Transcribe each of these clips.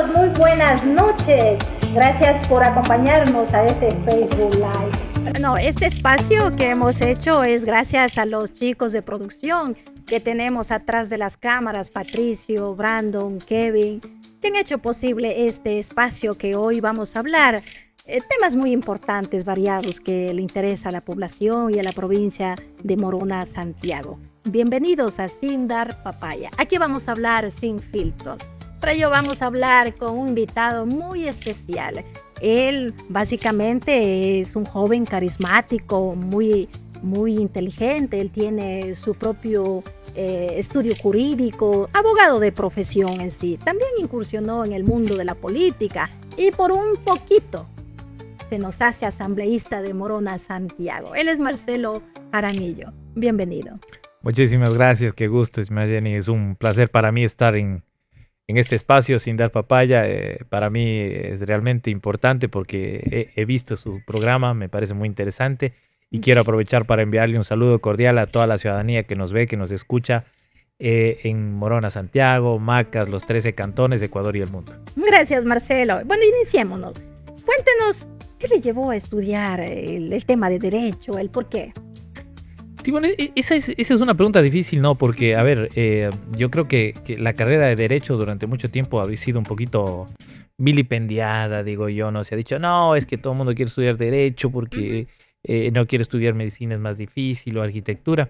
Amigos, muy buenas noches. Gracias por acompañarnos a este Facebook Live. No, este espacio que hemos hecho es gracias a los chicos de producción que tenemos atrás de las cámaras, Patricio, Brandon, Kevin, que han hecho posible este espacio que hoy vamos a hablar. Temas muy importantes, variados, que le interesa a la población y a la provincia de Morona, Santiago. Bienvenidos a Sin Dar Papaya. Aquí vamos a hablar sin filtros. Para ello vamos a hablar con un invitado muy especial. Él básicamente es un joven carismático, muy inteligente. Él tiene su propio estudio jurídico, abogado de profesión en sí. También incursionó en el mundo de la política y por un poquito se nos hace asambleísta de Morona, Santiago. Él es Marcelo Jaramillo. Bienvenido. Muchísimas gracias, qué gusto, Ismael Jenny. Es un placer para mí estar en este espacio Sin Dar Papaya. Para mí es realmente importante porque he visto su programa, me parece muy interesante y quiero aprovechar para enviarle un saludo cordial a toda la ciudadanía que nos ve, que nos escucha en Morona, Santiago, Macas, los 13 cantones, Ecuador y el mundo. Gracias, Marcelo. Bueno, iniciémonos. Cuéntenos, ¿qué le llevó a estudiar el tema de Derecho, el por qué? Sí, bueno, esa es una pregunta difícil, ¿no? Porque, a ver, yo creo que la carrera de Derecho durante mucho tiempo había sido un poquito vilipendiada, digo yo, ¿no? Se ha dicho, no, es que todo el mundo quiere estudiar Derecho porque no quiere estudiar Medicina, es más difícil, o Arquitectura.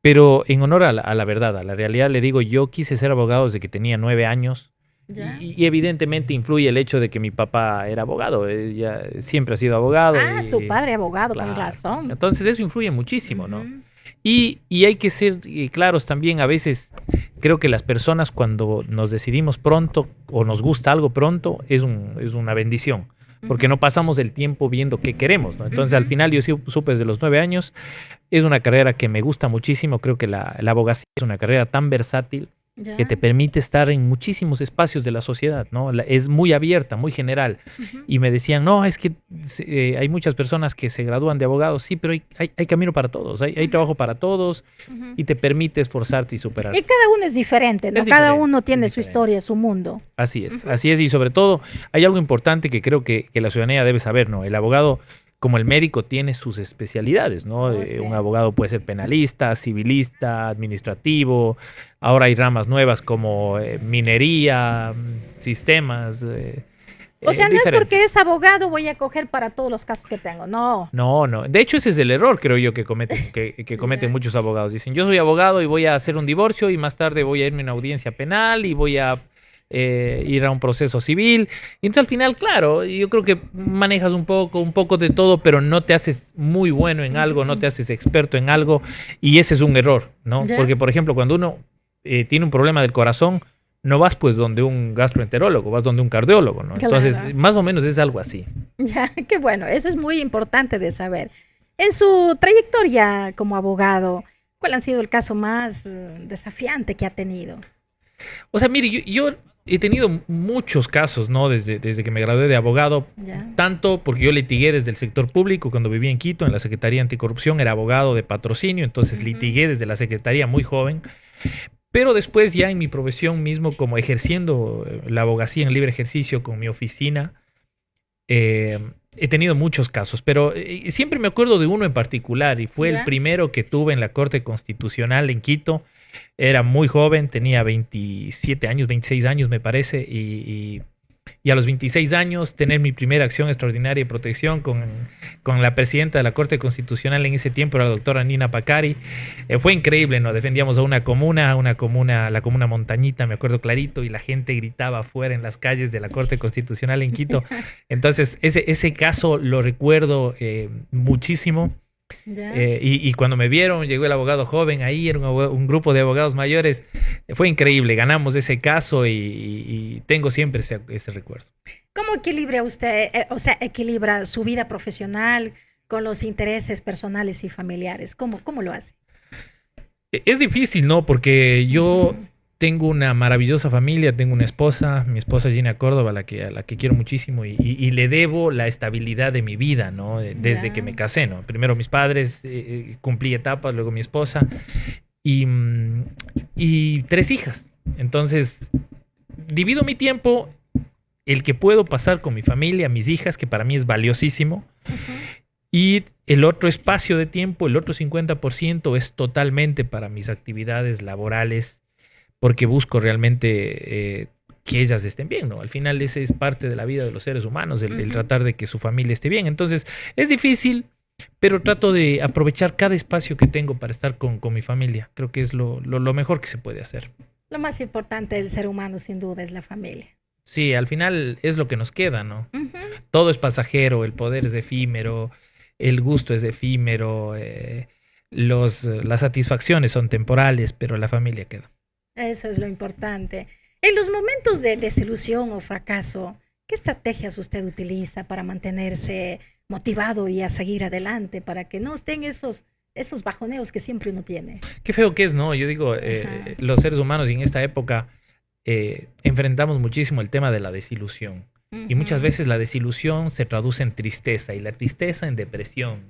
Pero en honor a la verdad, a la realidad, le digo, yo quise ser abogado desde que tenía 9 años. Y evidentemente influye el hecho de que mi papá era abogado, ella siempre ha sido abogado. Su padre abogado, claro, con razón. Entonces eso influye muchísimo, ¿no? Y hay que ser claros también, a veces creo que las personas cuando nos decidimos pronto o nos gusta algo pronto es una bendición, porque no pasamos el tiempo viendo qué queremos, ¿no? Entonces al final yo supe desde los 9 años, es una carrera que me gusta muchísimo, creo que la abogacía es una carrera tan versátil, que te permite estar en muchísimos espacios de la sociedad, ¿no? Es muy abierta, muy general. Y me decían, no, es que hay muchas personas que se gradúan de abogados, sí, pero hay camino para todos, hay trabajo para todos y te permite esforzarte y superar. Y cada uno es diferente, ¿no? Cada uno tiene su historia, su mundo. Así es, y sobre todo hay algo importante que creo que la ciudadanía debe saber, ¿no? El abogado, como el médico, tiene sus especialidades, ¿no? Sí. Un abogado puede ser penalista, civilista, administrativo. Ahora hay ramas nuevas como minería, sistemas. O sea, no es porque es abogado voy a coger para todos los casos que tengo, no. No. De hecho, ese es el error, creo yo, que cometen muchos abogados. Dicen, yo soy abogado y voy a hacer un divorcio y más tarde voy a irme a una audiencia penal y voy a ir a un proceso civil. Y entonces al final, claro, yo creo que manejas un poco de todo, pero no te haces muy bueno en algo, no te haces experto en algo, y ese es un error, ¿no? ¿Ya? Porque, por ejemplo, cuando uno tiene un problema del corazón, no vas pues donde un gastroenterólogo, vas donde un cardiólogo, ¿no? Claro. Entonces, más o menos es algo así. Ya, qué bueno, eso es muy importante de saber. En su trayectoria como abogado, ¿cuál ha sido el caso más desafiante que ha tenido? O sea, mire, yo he tenido muchos casos, ¿no? Desde que me gradué de abogado, tanto porque yo litigué desde el sector público cuando vivía en Quito, en la Secretaría Anticorrupción, era abogado de patrocinio, entonces litigué desde la Secretaría muy joven, pero después ya en mi profesión mismo, como ejerciendo la abogacía en libre ejercicio con mi oficina, he tenido muchos casos, pero siempre me acuerdo de uno en particular y fue el primero que tuve en la Corte Constitucional en Quito. Era muy joven, tenía 27 años, 26 años me parece, y a los 26 años tener mi primera acción extraordinaria de protección con la presidenta de la Corte Constitucional en ese tiempo, la doctora Nina Pacari. Fue increíble, ¿no? Defendíamos a la comuna Montañita, me acuerdo clarito, y la gente gritaba afuera en las calles de la Corte Constitucional en Quito. Entonces ese caso lo recuerdo muchísimo. Y cuando me vieron, llegó el abogado joven, ahí era un grupo de abogados mayores, fue increíble, ganamos ese caso y tengo siempre ese recuerdo. ¿Cómo equilibra usted, equilibra su vida profesional con los intereses personales y familiares? ¿Cómo lo hace? Es difícil, ¿no? Porque yo tengo una maravillosa familia, tengo una esposa, mi esposa Gina Córdoba, a la que quiero muchísimo y le debo la estabilidad de mi vida, ¿no? Desde que me casé, ¿no? Primero mis padres, cumplí etapas, luego mi esposa y 3 hijas. Entonces, divido mi tiempo el que puedo pasar con mi familia, mis hijas, que para mí es valiosísimo. Y el otro espacio de tiempo, el otro 50% es totalmente para mis actividades laborales, porque busco realmente que ellas estén bien, ¿no? Al final ese es parte de la vida de los seres humanos, el tratar de que su familia esté bien. Entonces es difícil, pero trato de aprovechar cada espacio que tengo para estar con mi familia. Creo que es lo mejor que se puede hacer. Lo más importante del ser humano, sin duda, es la familia. Sí, al final es lo que nos queda, ¿no? Todo es pasajero, el poder es efímero, el gusto es efímero, las satisfacciones son temporales, pero la familia queda. Eso es lo importante. En los momentos de desilusión o fracaso, ¿qué estrategias usted utiliza para mantenerse motivado y a seguir adelante, para que no estén esos bajoneos que siempre uno tiene? Qué feo que es, ¿no? Yo digo, los seres humanos en esta época enfrentamos muchísimo el tema de la desilusión. Y muchas veces la desilusión se traduce en tristeza y la tristeza en depresión,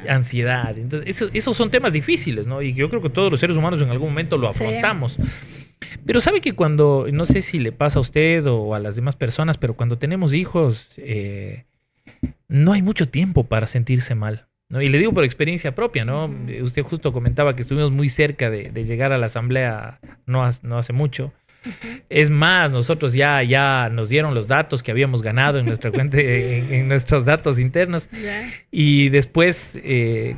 ansiedad. Entonces, esos son temas difíciles, ¿no? Y yo creo que todos los seres humanos en algún momento lo afrontamos. Sí. Pero sabe que cuando, no sé si le pasa a usted o a las demás personas, pero cuando tenemos hijos, no hay mucho tiempo para sentirse mal, ¿no? Y le digo por experiencia propia, ¿no? Usted justo comentaba que estuvimos muy cerca de llegar a la asamblea no hace mucho. Es más, nosotros ya nos dieron los datos que habíamos ganado en nuestra cuenta, en nuestros datos internos. Y después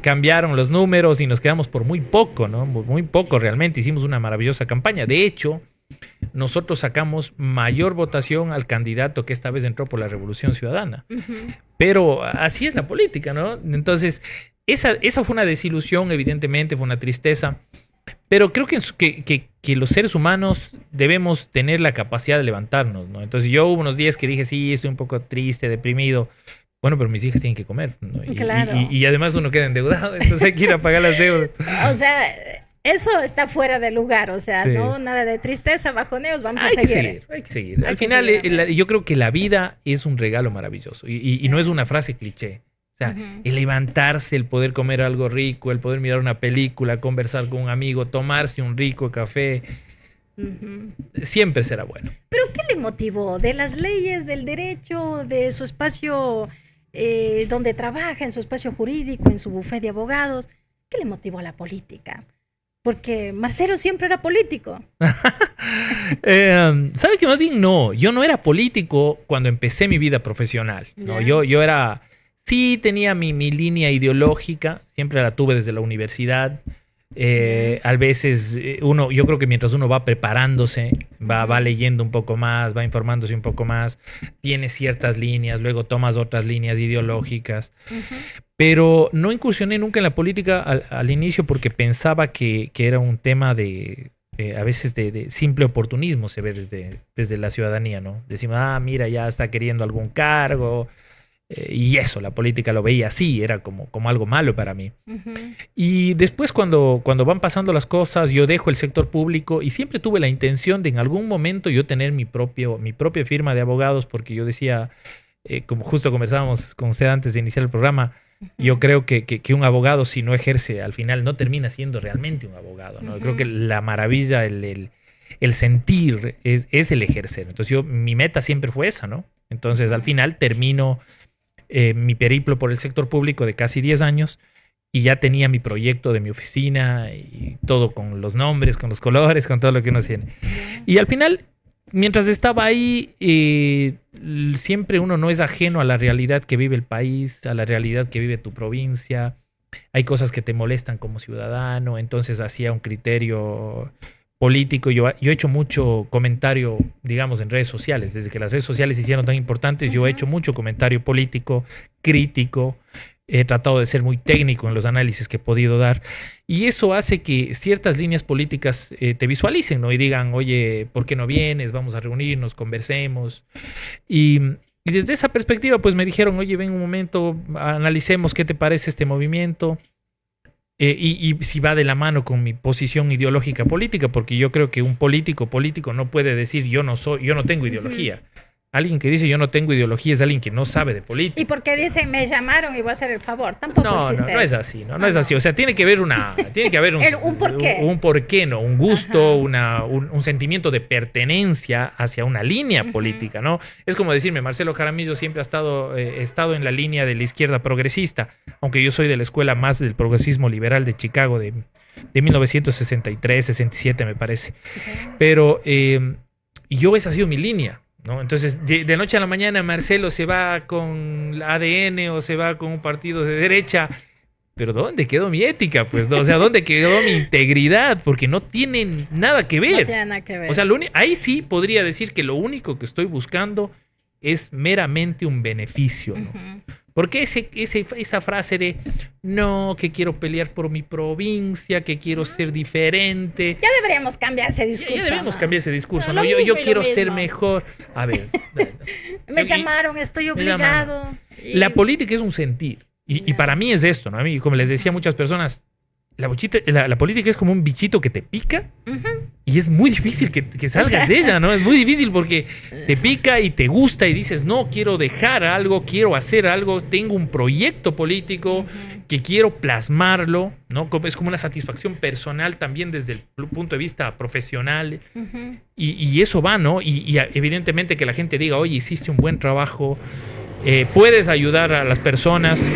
cambiaron los números y nos quedamos por muy poco, ¿no? Muy poco realmente. Hicimos una maravillosa campaña. De hecho, nosotros sacamos mayor votación al candidato que esta vez entró por la Revolución Ciudadana. Pero así es la política, ¿no? Entonces, esa fue una desilusión, evidentemente, fue una tristeza. Pero creo que los seres humanos debemos tener la capacidad de levantarnos, ¿no? Entonces yo hubo unos días que dije, sí, estoy un poco triste, deprimido. Bueno, pero mis hijas tienen que comer, ¿no? Y además uno queda endeudado, entonces hay que ir a pagar las deudas. O sea, eso está fuera de lugar, o sea, sí. No nada de tristeza, bajoneos, vamos a seguir. Hay que seguir. Al final, yo creo que la vida es un regalo maravilloso y no es una frase cliché. O sea, el levantarse, el poder comer algo rico, el poder mirar una película, conversar con un amigo, tomarse un rico café, siempre será bueno. ¿Pero qué le motivó? ¿De las leyes, del derecho, de su espacio donde trabaja, en su espacio jurídico, en su bufete de abogados? ¿Qué le motivó a la política? Porque Marcelo siempre era político. ¿Sabe que más bien no? Yo no era político cuando empecé mi vida profesional, ¿no? Yo era... Sí, tenía mi línea ideológica, siempre la tuve desde la universidad. A veces yo creo que mientras uno va preparándose, va leyendo un poco más, va informándose un poco más, tiene ciertas líneas, luego tomas otras líneas ideológicas. Pero no incursioné nunca en la política al inicio porque pensaba que era un tema a veces de simple oportunismo, se ve desde la ciudadanía, ¿no? Decimos, mira, ya está queriendo algún cargo. Y eso, la política lo veía así, era como algo malo para mí. Y después cuando van pasando las cosas, yo dejo el sector público y siempre tuve la intención de en algún momento yo tener mi propia firma de abogados, porque yo decía, como justo conversábamos con usted antes de iniciar el programa, yo creo que un abogado, si no ejerce, al final no termina siendo realmente un abogado, ¿no? Yo creo que la maravilla, el sentir es el ejercer. Entonces mi meta siempre fue esa, ¿no? Entonces al final termino mi periplo por el sector público de casi 10 años y ya tenía mi proyecto de mi oficina y todo con los nombres, con los colores, con todo lo que uno tiene. Y al final, mientras estaba ahí, siempre uno no es ajeno a la realidad que vive el país, a la realidad que vive tu provincia. Hay cosas que te molestan como ciudadano, entonces hacía un criterio político. Yo he hecho mucho comentario, digamos, en redes sociales. Desde que las redes sociales se hicieron tan importantes, yo he hecho mucho comentario político, crítico. He tratado de ser muy técnico en los análisis que he podido dar. Y eso hace que ciertas líneas políticas te visualicen, ¿no? Y digan, oye, ¿por qué no vienes? Vamos a reunirnos, conversemos. Y desde esa perspectiva, pues me dijeron, oye, ven un momento, analicemos qué te parece este movimiento. Y si va de la mano con mi posición ideológica política, porque yo creo que un político no puede decir yo no tengo ideología. Alguien que dice yo no tengo ideología es alguien que no sabe de política. ¿Y por qué dicen me llamaron y voy a hacer el favor? Tampoco existe no es eso. así, no es así. O sea, tiene que haber un porqué. Un porqué, ¿no? Un gusto, un sentimiento de pertenencia hacia una línea política, ¿no? Es como decirme, Marcelo Jaramillo siempre ha estado en la línea de la izquierda progresista, aunque yo soy de la escuela más del progresismo liberal de Chicago de 1963, 67 me parece. Pero yo esa ha sido mi línea, ¿no? Entonces, de noche a la mañana Marcelo se va con la ADN o se va con un partido de derecha, pero ¿dónde quedó mi ética? Pues, ¿no? O sea, ¿dónde quedó mi integridad? Porque no tienen nada que ver. No tiene nada que ver. O sea, ahí sí podría decir que lo único que estoy buscando es meramente un beneficio, ¿no? Porque esa frase de no, que quiero pelear por mi provincia, que quiero ser diferente. Ya deberíamos cambiar ese discurso. Ya debemos cambiar ese discurso, no, ¿no? Yo quiero ser mejor. A ver. Me llamaron, estoy obligado. La política es un sentir. Y para mí es esto, ¿no? A mí, como les decía a muchas personas, la política es como un bichito que te pica y es muy difícil que salgas de ella, ¿no? Es muy difícil porque te pica y te gusta y dices, no, quiero dejar algo, quiero hacer algo, tengo un proyecto político que quiero plasmarlo, ¿no? Es como una satisfacción personal también desde el punto de vista profesional y eso va, ¿no? Y evidentemente que la gente diga, oye, hiciste un buen trabajo, puedes ayudar a las personas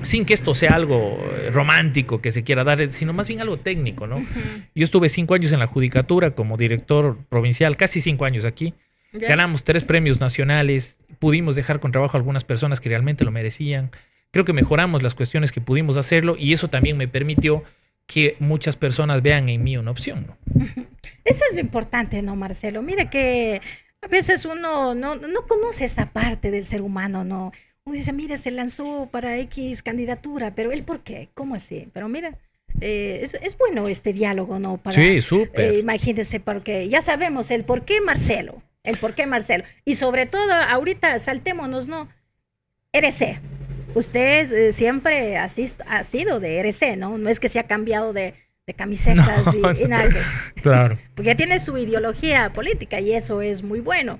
sin que esto sea algo romántico que se quiera dar, sino más bien algo técnico, ¿no? Yo estuve 5 años en la judicatura como director provincial, casi 5 años aquí. Ganamos 3 premios nacionales, pudimos dejar con trabajo a algunas personas que realmente lo merecían. Creo que mejoramos las cuestiones que pudimos hacerlo y eso también me permitió que muchas personas vean en mí una opción, ¿no? Eso es lo importante, ¿no, Marcelo? Mira que a veces uno no conoce esa parte del ser humano, ¿no? Uno dice, mira, se lanzó para X candidatura, pero ¿el por qué? ¿Cómo así? Pero mira, es bueno este diálogo, ¿no? Sí, súper. Imagínense, porque ya sabemos el por qué Marcelo, y sobre todo, ahorita saltémonos, ¿no? RC. Usted siempre ha sido de RC, ¿no? No es que se ha cambiado de camisetas y nada. Claro. Porque ya tiene su ideología política y eso es muy bueno.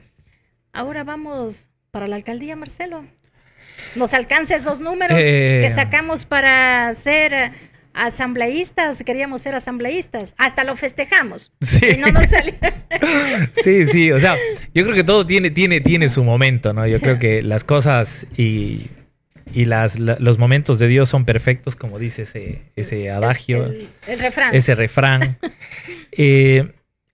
Ahora vamos para la alcaldía, Marcelo. ¿Nos alcanza esos números que sacamos para ser asambleístas? Queríamos ser asambleístas. Hasta lo festejamos. Sí. Y no nos salió. Sí. O sea, yo creo que todo tiene su momento, ¿no? Yo creo que las cosas y los momentos de Dios son perfectos, como dice ese adagio. El refrán. Ese refrán.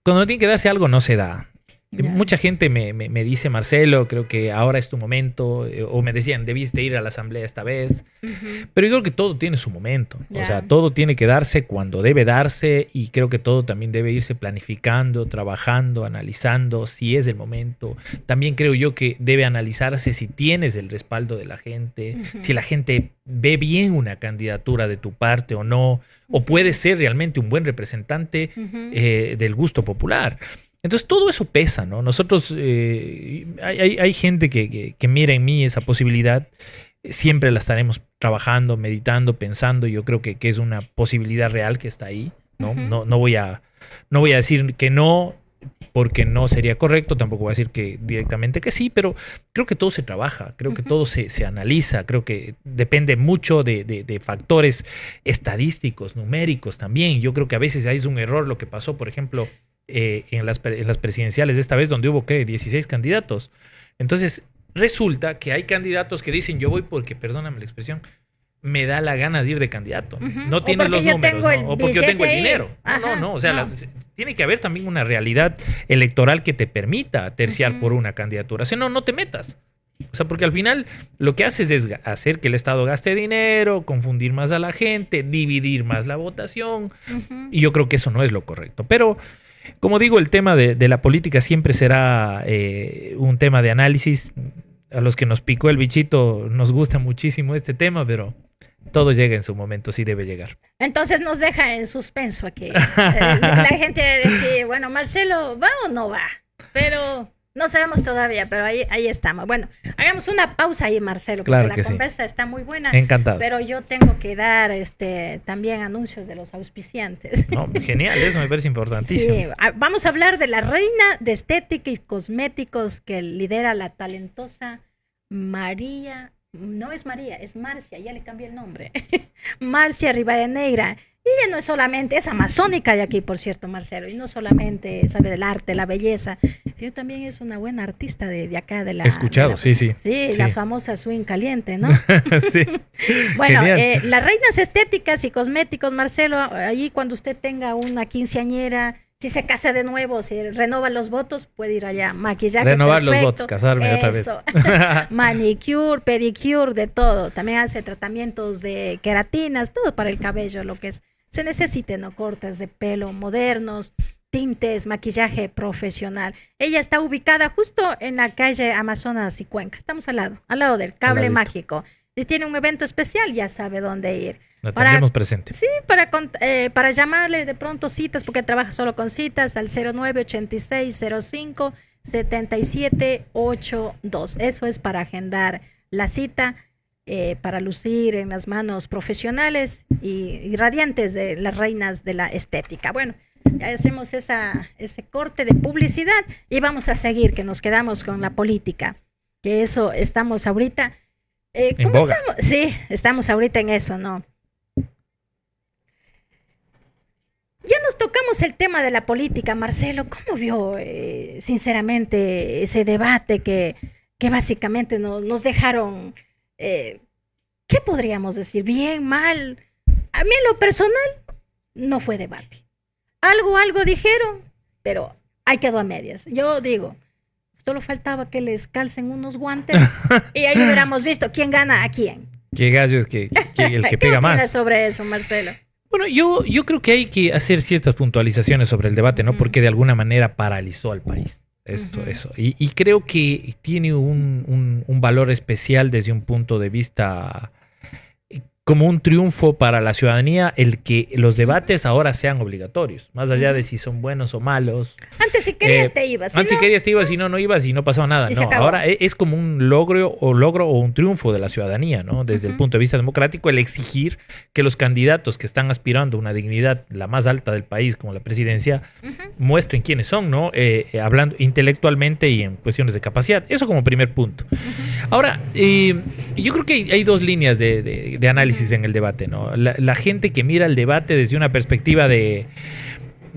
Cuando tiene que darse algo, no se da. Mucha gente me dice, Marcelo, creo que ahora es tu momento, o me decían, debiste ir a la asamblea esta vez, pero yo creo que todo tiene su momento, o sea, todo tiene que darse cuando debe darse y creo que todo también debe irse planificando, trabajando, analizando si es el momento. También creo yo que debe analizarse si tienes el respaldo de la gente, si la gente ve bien una candidatura de tu parte o no, o puedes ser realmente un buen representante del gusto popular. Entonces todo eso pesa, ¿no? Nosotros, hay gente que mira en mí esa posibilidad, siempre la estaremos trabajando, meditando, pensando, yo creo que es una posibilidad real que está ahí, ¿no? No voy a decir que no, porque no sería correcto, tampoco voy a decir que directamente que sí, pero creo que todo se trabaja, creo que todo se analiza, creo que depende mucho de factores estadísticos, numéricos también. Yo creo que a veces es un error lo que pasó, por ejemplo, en las presidenciales de esta vez, donde hubo, ¿qué? 16 candidatos. Entonces, resulta que hay candidatos que dicen, yo voy porque, perdóname la expresión, me da la gana de ir de candidato. No tienen los números, ¿no? O porque yo tengo el dinero. No. O sea, tiene que haber también una realidad electoral que te permita terciar por una candidatura. Si no, no te metas. O sea, porque al final lo que haces es hacer que el Estado gaste dinero, confundir más a la gente, dividir más la votación. Y yo creo que eso no es lo correcto. Pero, como digo, el tema de la política siempre será un tema de análisis. A los que nos picó el bichito nos gusta muchísimo este tema, pero todo llega en su momento, sí debe llegar. Entonces nos deja en suspenso aquí. La gente decide, bueno, Marcelo, ¿va o no va? Pero No sabemos todavía, pero ahí estamos. Bueno, hagamos una pausa ahí, Marcelo, porque Claro la que sí. conversa está muy buena. Encantado. Pero yo tengo que dar también anuncios de los auspiciantes. No, genial, eso me parece importantísimo. Sí, vamos a hablar de la reina de estética y cosméticos que lidera la talentosa María, no es María, es Marcia, ya le cambié el nombre. Marcia Rivadeneira. Y ella no es solamente, es amazónica de aquí, por cierto, Marcelo, y no solamente sabe del arte, la belleza, sino también es una buena artista de acá, de la... He escuchado, de la, sí, sí. Sí, la famosa swing caliente, ¿no? Sí. Bueno, las reinas estéticas y cosméticos, Marcelo, allí cuando usted tenga una quinceañera, si se casa de nuevo, si renova los votos, puede ir allá. Maquillaje Renovar perfecto, los votos, casarme otra vez. Manicure, pedicure, de todo. También hace tratamientos de queratinas, todo para el cabello, lo que se necesite, ¿no? Cortes de pelo modernos, tintes, maquillaje profesional. Ella está ubicada justo en la calle Amazonas y Cuenca. Estamos al lado del cable mágico. Si tiene un evento especial, ya sabe dónde ir. La tendremos presente. Sí, para llamarle de pronto citas, porque trabaja solo con citas, al 0986057782. Eso es para agendar la cita, para lucir en las manos profesionales y radiantes de las reinas de la estética. Bueno, ya hacemos ese corte de publicidad y vamos a seguir, que nos quedamos con la política, que eso estamos ahorita. En boga. Sí, estamos ahorita en eso, ¿no? Ya nos tocamos el tema de la política, Marcelo. ¿Cómo vio, sinceramente, ese debate que básicamente nos dejaron, qué podríamos decir, bien, mal? A mí en lo personal no fue debate. Algo dijeron, pero ahí quedó a medias. Yo digo, solo faltaba que les calcen unos guantes y ahí hubiéramos visto quién gana a quién. ¿Qué gallo es el que pega más? ¿Qué opinas sobre eso, Marcelo? Bueno, yo creo que hay que hacer ciertas puntualizaciones sobre el debate, ¿no? Porque de alguna manera paralizó al país. Eso. Y creo que tiene un valor especial desde un punto de vista como un triunfo para la ciudadanía el que los debates ahora sean obligatorios, más allá de si son buenos o malos. Antes si querías te ibas. Antes si querías te ibas, si no ibas y no pasaba nada. No, ahora es como un logro o un triunfo de la ciudadanía, ¿no? Desde el punto de vista democrático, el exigir que los candidatos que están aspirando a una dignidad la más alta del país, como la presidencia, muestren quiénes son, ¿no? Hablando intelectualmente y en cuestiones de capacidad. Eso como primer punto. Ahora, yo creo que hay dos líneas de análisis en el debate, ¿no? La gente que mira el debate desde una perspectiva de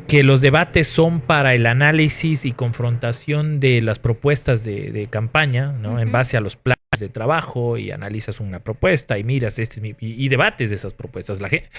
que los debates son para el análisis y confrontación de las propuestas de campaña, ¿no? En base a los planes de trabajo, y analizas una propuesta y miras y debates de esas propuestas. La gente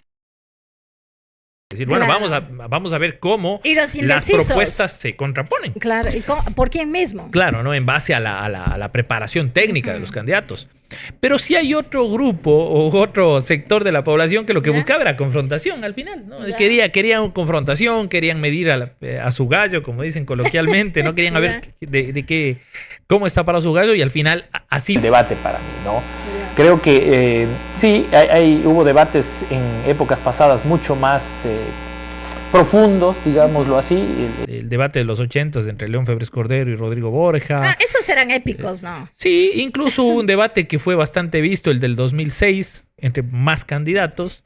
decir, bueno, vamos a ver cómo las propuestas se contraponen. Claro, ¿y por quién mismo? Claro, ¿no? En base a la preparación técnica de los candidatos. Pero sí hay otro grupo o otro sector de la población que lo que buscaba era confrontación al final, ¿no? Querían confrontación, querían medir a su gallo, como dicen coloquialmente, ¿no? Querían ver cómo está para su gallo, y al final así... El debate para mí, ¿no? Creo que sí, hubo debates en épocas pasadas mucho más profundos, digámoslo así. El debate de los 80s entre León Febres Cordero y Rodrigo Borja. Esos eran épicos, ¿no? Sí, incluso hubo un debate que fue bastante visto, el del 2006, entre más candidatos,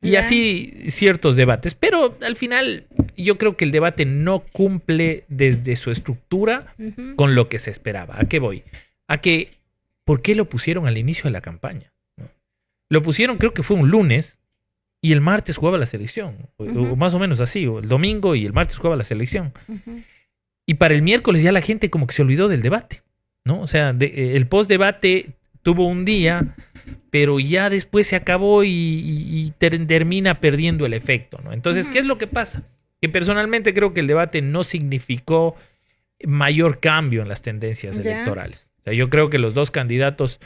y así ciertos debates. Pero al final yo creo que el debate no cumple desde su estructura con lo que se esperaba. ¿A qué voy? ¿Por qué lo pusieron al inicio de la campaña? ¿No? Lo pusieron, creo que fue un lunes, y el martes jugaba la selección, o más o menos así, o el domingo y el martes jugaba la selección. Y para el miércoles ya la gente como que se olvidó del debate, ¿no? O sea, el post-debate tuvo un día, pero ya después se acabó y termina perdiendo el efecto, ¿no? Entonces, ¿qué es lo que pasa? Que personalmente creo que el debate no significó mayor cambio en las tendencias electorales. O sea, yo creo que los dos candidatos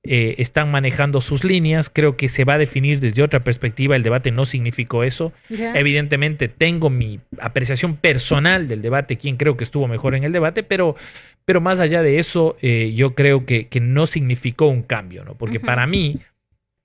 están manejando sus líneas. Creo que se va a definir desde otra perspectiva. El debate no significó eso. Evidentemente tengo mi apreciación personal del debate, quién creo que estuvo mejor en el debate, pero más allá de eso, yo creo que no significó un cambio, ¿no? Porque para mí,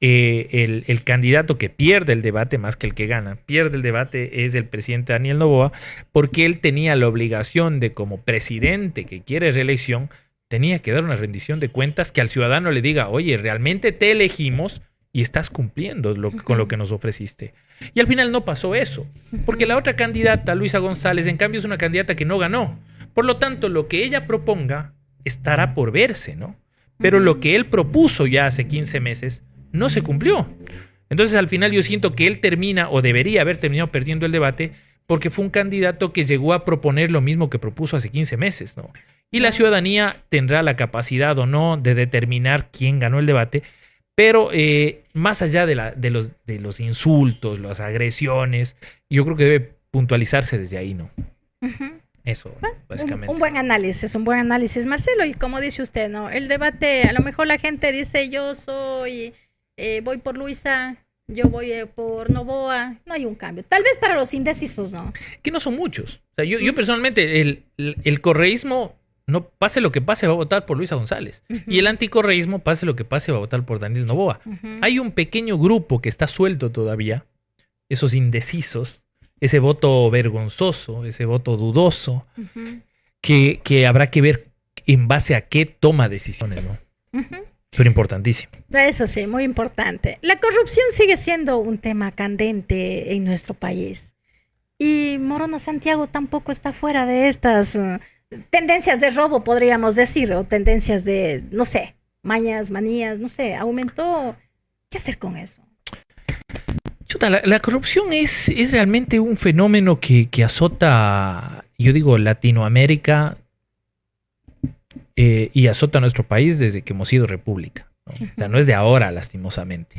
el candidato que pierde el debate más que el que gana. Pierde el debate es el presidente Daniel Noboa, porque él tenía la obligación de, como presidente que quiere reelección, tenía que dar una rendición de cuentas que al ciudadano le diga, oye, realmente te elegimos y estás cumpliendo con lo que nos ofreciste. Y al final no pasó eso, porque la otra candidata, Luisa González, en cambio es una candidata que no ganó. Por lo tanto, lo que ella proponga estará por verse, ¿no? Pero lo que él propuso ya hace 15 meses no se cumplió. Entonces, al final yo siento que él termina, o debería haber terminado perdiendo el debate, porque fue un candidato que llegó a proponer lo mismo que propuso hace 15 meses, ¿no? Y la ciudadanía tendrá la capacidad o no de determinar quién ganó el debate, pero más allá de los insultos, las agresiones, yo creo que debe puntualizarse desde ahí, ¿no? Eso, básicamente. Un buen análisis, Marcelo. Y como dice usted, ¿no? El debate, a lo mejor la gente dice, yo voy por Luisa, yo voy por Noboa. No hay un cambio. Tal vez para los indecisos, ¿no? Que no son muchos. O sea, yo personalmente, el correísmo, no pase lo que pase, va a votar por Luisa González. Y el anticorreísmo, pase lo que pase, va a votar por Daniel Noboa. Hay un pequeño grupo que está suelto todavía, esos indecisos, ese voto vergonzoso, ese voto dudoso, que habrá que ver en base a qué toma decisiones, ¿no? Pero importantísimo. Eso sí, muy importante. La corrupción sigue siendo un tema candente en nuestro país. Y Morona Santiago tampoco está fuera de estas tendencias de robo, podríamos decir, o tendencias de, no sé, mañas, manías, no sé, aumentó. ¿Qué hacer con eso? Chuta, la corrupción es realmente un fenómeno que azota, yo digo, Latinoamérica y azota a nuestro país desde que hemos sido república, ¿no? O sea, no es de ahora, lastimosamente.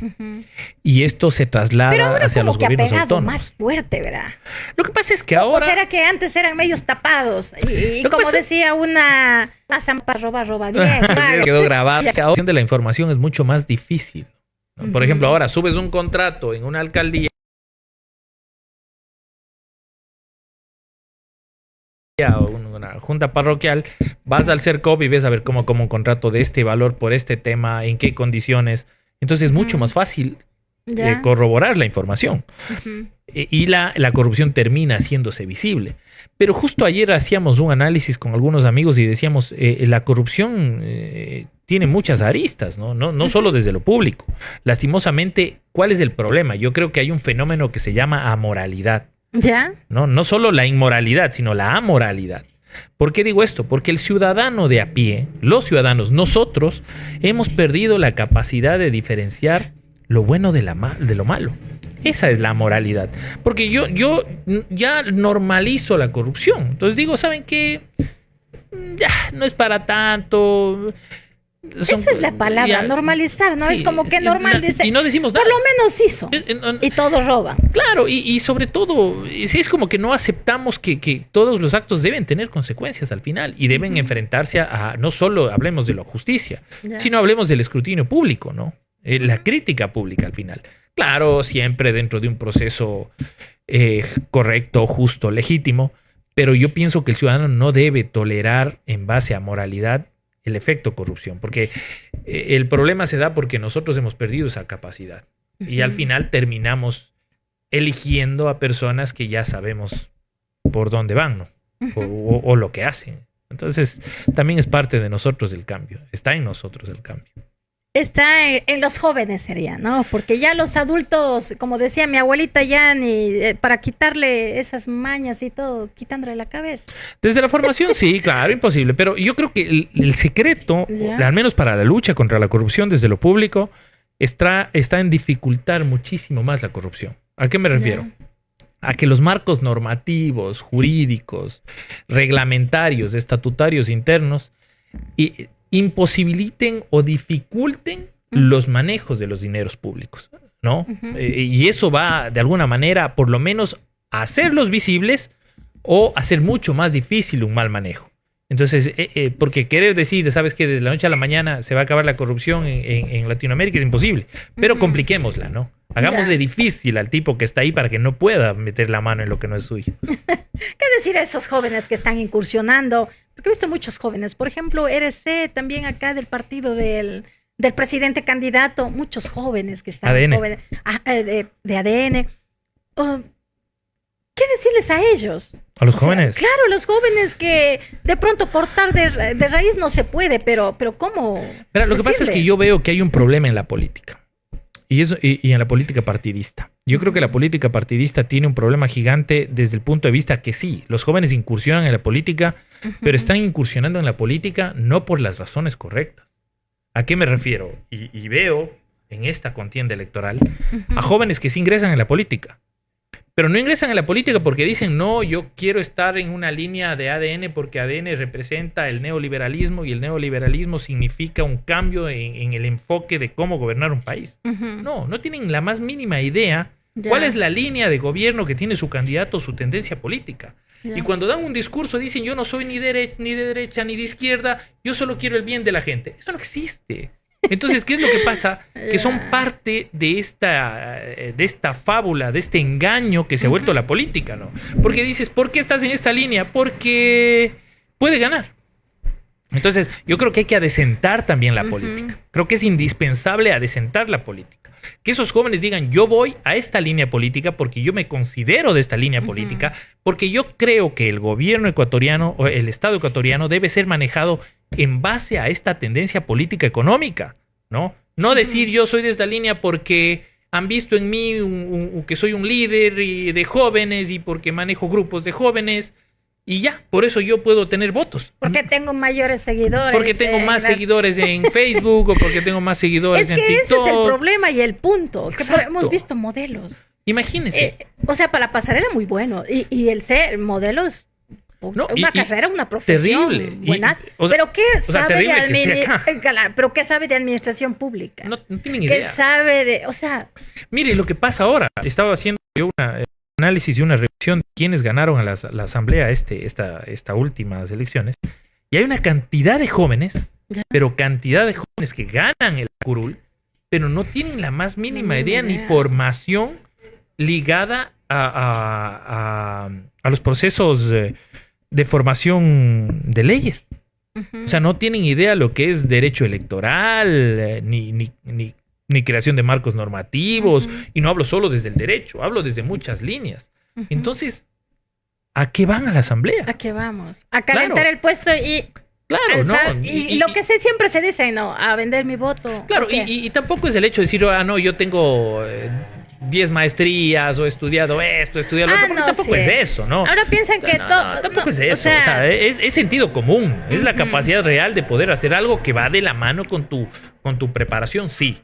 Y esto se traslada hacia los gobiernos autónomos. Más fuerte, ¿verdad? Lo que pasa es que ahora... ¿O será que antes eran medios tapados? Y como decía una zampa, roba bien. Claro. Quedó grabado. La opción de la información es mucho más difícil, ¿no? Por ejemplo, ahora subes un contrato en una alcaldía o una junta parroquial, vas al CERCOP y ves a ver cómo un contrato de este valor por este tema, en qué condiciones. Entonces es mucho más fácil corroborar la información. Y la corrupción termina haciéndose visible. Pero justo ayer hacíamos un análisis con algunos amigos y decíamos, la corrupción tiene muchas aristas, ¿no? No solo desde lo público. Lastimosamente, ¿cuál es el problema? Yo creo que hay un fenómeno que se llama amoralidad. ¿Ya? No solo la inmoralidad, sino la amoralidad. ¿Por qué digo esto? Porque el ciudadano de a pie, los ciudadanos, nosotros, hemos perdido la capacidad de diferenciar lo bueno de lo malo. Esa es la moralidad. Porque yo ya normalizo la corrupción. Entonces digo, ¿saben qué? Ya, no es para tanto. Esa es la palabra, normalizar, ¿no? Sí, es como que normal, dice. Y no decimos nada. Por lo menos hizo. Y todos roban. Claro, y sobre todo, es como que no aceptamos que todos los actos deben tener consecuencias al final y deben enfrentarse a no solo hablemos de la justicia, sino hablemos del escrutinio público, ¿no? La crítica pública al final. Claro, siempre dentro de un proceso correcto, justo, legítimo, pero yo pienso que el ciudadano no debe tolerar en base a moralidad el efecto corrupción, porque el problema se da porque nosotros hemos perdido esa capacidad y al final terminamos eligiendo a personas que ya sabemos por dónde van, ¿no? O lo que hacen. Entonces, también es parte de nosotros el cambio, está en nosotros el cambio. Está en los jóvenes sería, ¿no? Porque ya los adultos, como decía mi abuelita, ya ni para quitarle esas mañas y todo, quitándole la cabeza. Desde la formación, sí, claro, imposible. Pero yo creo que el secreto, al menos para la lucha contra la corrupción desde lo público, está en dificultar muchísimo más la corrupción. ¿A qué me refiero? A que los marcos normativos, jurídicos, reglamentarios, estatutarios internos imposibiliten o dificulten los manejos de los dineros públicos, ¿no? Y eso va, de alguna manera, por lo menos, a hacerlos visibles o hacer mucho más difícil un mal manejo. Entonces, porque querer decir, ¿sabes que desde la noche a la mañana se va a acabar la corrupción en Latinoamérica? Es imposible, pero compliquémosla, ¿no? Hagámosle difícil al tipo que está ahí para que no pueda meter la mano en lo que no es suyo. ¿Qué decir a esos jóvenes que están incursionando? Porque he visto muchos jóvenes, por ejemplo, RC, también acá del partido del del presidente candidato, muchos jóvenes que están ADN. jóvenes, de ADN. ¿Qué decirles a ellos? A los jóvenes. Claro, los jóvenes que de pronto cortar de raíz no se puede, pero ¿cómo? Mira, lo que pasa es que yo veo que hay un problema en la política. Y en la política partidista. Yo creo que la política partidista tiene un problema gigante desde el punto de vista que sí, los jóvenes incursionan en la política, pero están incursionando en la política no por las razones correctas. ¿A qué me refiero? Y veo en esta contienda electoral a jóvenes que sí ingresan en la política. Pero no ingresan en la política porque dicen, no, yo quiero estar en una línea de ADN porque ADN representa el neoliberalismo y el neoliberalismo significa un cambio en el enfoque de cómo gobernar un país. No tienen la más mínima idea cuál es la línea de gobierno que tiene su candidato o su tendencia política. Y cuando dan un discurso dicen, yo no soy ni de derecha ni de izquierda, yo solo quiero el bien de la gente. Eso no existe. Entonces, ¿qué es lo que pasa? Que son parte de esta fábula, de este engaño que se ha vuelto la política, ¿no? Porque dices, ¿por qué estás en esta línea? Porque puede ganar. Entonces, yo creo que hay que adecentar también la política. Creo que es indispensable adecentar la política. Que esos jóvenes digan, yo voy a esta línea política porque yo me considero de esta línea política, porque yo creo que el gobierno ecuatoriano o el Estado ecuatoriano debe ser manejado en base a esta tendencia política económica, ¿no? No decir yo soy de esta línea porque han visto en mí que soy un líder de jóvenes y porque manejo grupos de jóvenes y ya, por eso yo puedo tener votos. Porque tengo mayores seguidores. Porque tengo más seguidores en Facebook o porque tengo más seguidores en TikTok. Ese es el problema y el punto. Que hemos visto modelos. Imagínese. O sea, para la pasarela muy bueno. Y el ser modelo es una carrera, una profesión. Terrible. Buenas. Pero ¿qué sabe de administración pública? No tienen idea. ¿Qué sabe de...? O sea... Mire, lo que pasa ahora. Estaba haciendo yo un análisis y una revisión de quiénes ganaron a la asamblea esta últimas elecciones. Y hay una cantidad de jóvenes, pero cantidad de jóvenes que ganan el curul, pero no tienen la más mínima idea ni formación ligada a los procesos de formación de leyes. O sea, no tienen idea lo que es derecho electoral, ni creación de marcos normativos, y no hablo solo desde el derecho, hablo desde muchas líneas. Entonces, ¿a qué van a la asamblea? ¿A qué vamos? A calentar el puesto y... Claro, ¿no? Y lo que siempre se dice, ¿no? A vender mi voto. Claro, y tampoco es el hecho de decir, no, yo tengo 10 maestrías o he estudiado esto, he estudiado lo otro, porque tampoco es eso, ¿no? Ahora piensan que todo... tampoco es eso, o sea, es sentido común, es la capacidad real de poder hacer algo que va de la mano con tu preparación, sí.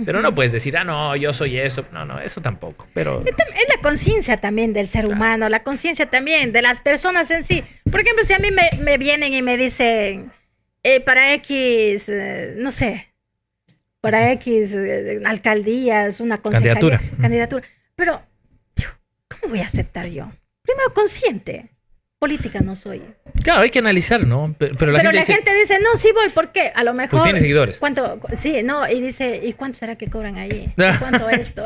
Pero no puedes decir, no, yo soy eso. No, eso tampoco. Pero es la conciencia también del ser humano, la conciencia también de las personas en sí. Por ejemplo, si a mí me vienen y me dicen, para X, no sé, para X alcaldías, una candidatura. Pero, ¿cómo voy a aceptar yo? Primero, consciente. Política no soy. Claro, hay que analizar, ¿no? Pero la gente dice, no, sí voy, ¿por qué? A lo mejor... Pues tiene seguidores. ¿Cuánto? Sí, no, y dice, ¿y cuánto será que cobran ahí? ¿Cuánto esto?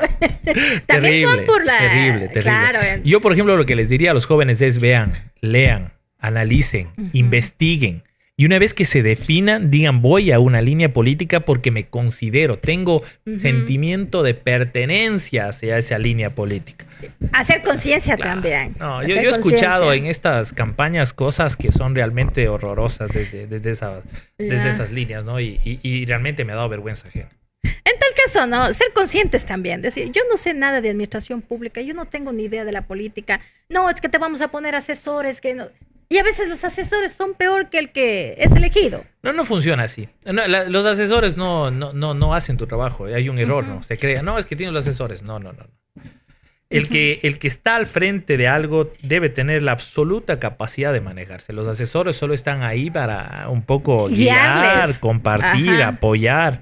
También van por la... Terrible. Claro. Yo, por ejemplo, lo que les diría a los jóvenes es, vean, lean, analicen, investiguen. Y una vez que se definan, digan, voy a una línea política porque me considero, tengo sentimiento de pertenencia hacia esa línea política. Hacer conciencia también. No, yo he escuchado en estas campañas cosas que son realmente horrorosas desde esas líneas, ¿no? Y realmente me ha dado vergüenza ajena. En tal caso, ¿no? Ser conscientes también. Decir, yo no sé nada de administración pública, yo no tengo ni idea de la política. No, es que te vamos a poner asesores que no... Y a veces los asesores son peor que el que es elegido. No funciona así. Los asesores no hacen tu trabajo. Hay un error, ¿no? Se crea, no, es que tienes los asesores. No. El que está al frente de algo debe tener la absoluta capacidad de manejarse. Los asesores solo están ahí para un poco guiar, compartir, apoyar.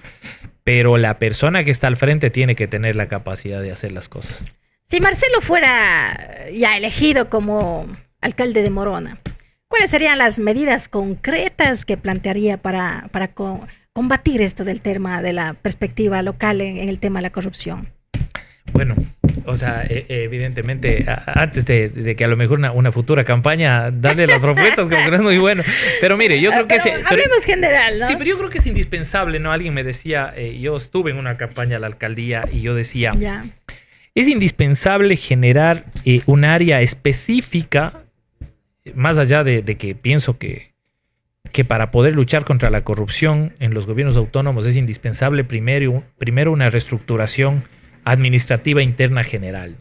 Pero la persona que está al frente tiene que tener la capacidad de hacer las cosas. Si Marcelo fuera ya elegido como alcalde de Morona, ¿cuáles serían las medidas concretas que plantearía para combatir esto del tema de la perspectiva local en el tema de la corrupción? Bueno, O sea, evidentemente, antes de que a lo mejor una futura campaña, darle las propuestas como que no es muy bueno. Pero mire, yo creo que... Hablemos general, ¿no? Sí, pero yo creo que es indispensable, ¿no? Alguien me decía, yo estuve en una campaña a la alcaldía y yo decía, ya. Es indispensable generar un área específica, más allá de que pienso que para poder luchar contra la corrupción en los gobiernos autónomos es indispensable primero una reestructuración administrativa interna general.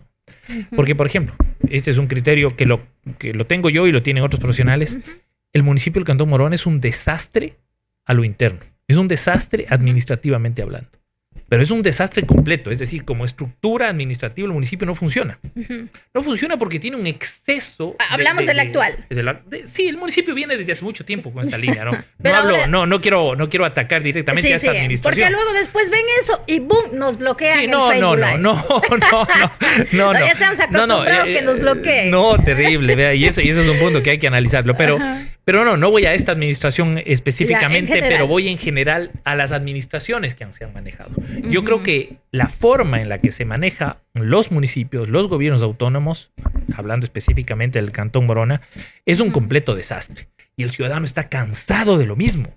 Porque, por ejemplo, este es un criterio que lo tengo yo y lo tienen otros profesionales. El municipio del Cantón Morona es un desastre a lo interno. Es un desastre administrativamente hablando. Pero es un desastre completo. Es decir, como estructura administrativa el municipio no funciona. No funciona porque tiene un exceso... Hablamos del actual. Sí, el municipio viene desde hace mucho tiempo con esta línea, ¿no? No quiero atacar directamente a esta administración. Porque luego después ven eso y ¡boom! Nos bloquean el Facebook Live. No. Ya estamos acostumbrados que nos bloqueen. No, terrible, vea, y eso es un punto que hay que analizarlo. Pero no voy a esta administración específicamente, pero voy en general a las administraciones que se han manejado. Yo creo que la forma en la que se maneja los municipios, los gobiernos autónomos, hablando específicamente del Cantón Morona, es un completo desastre. Y el ciudadano está cansado de lo mismo.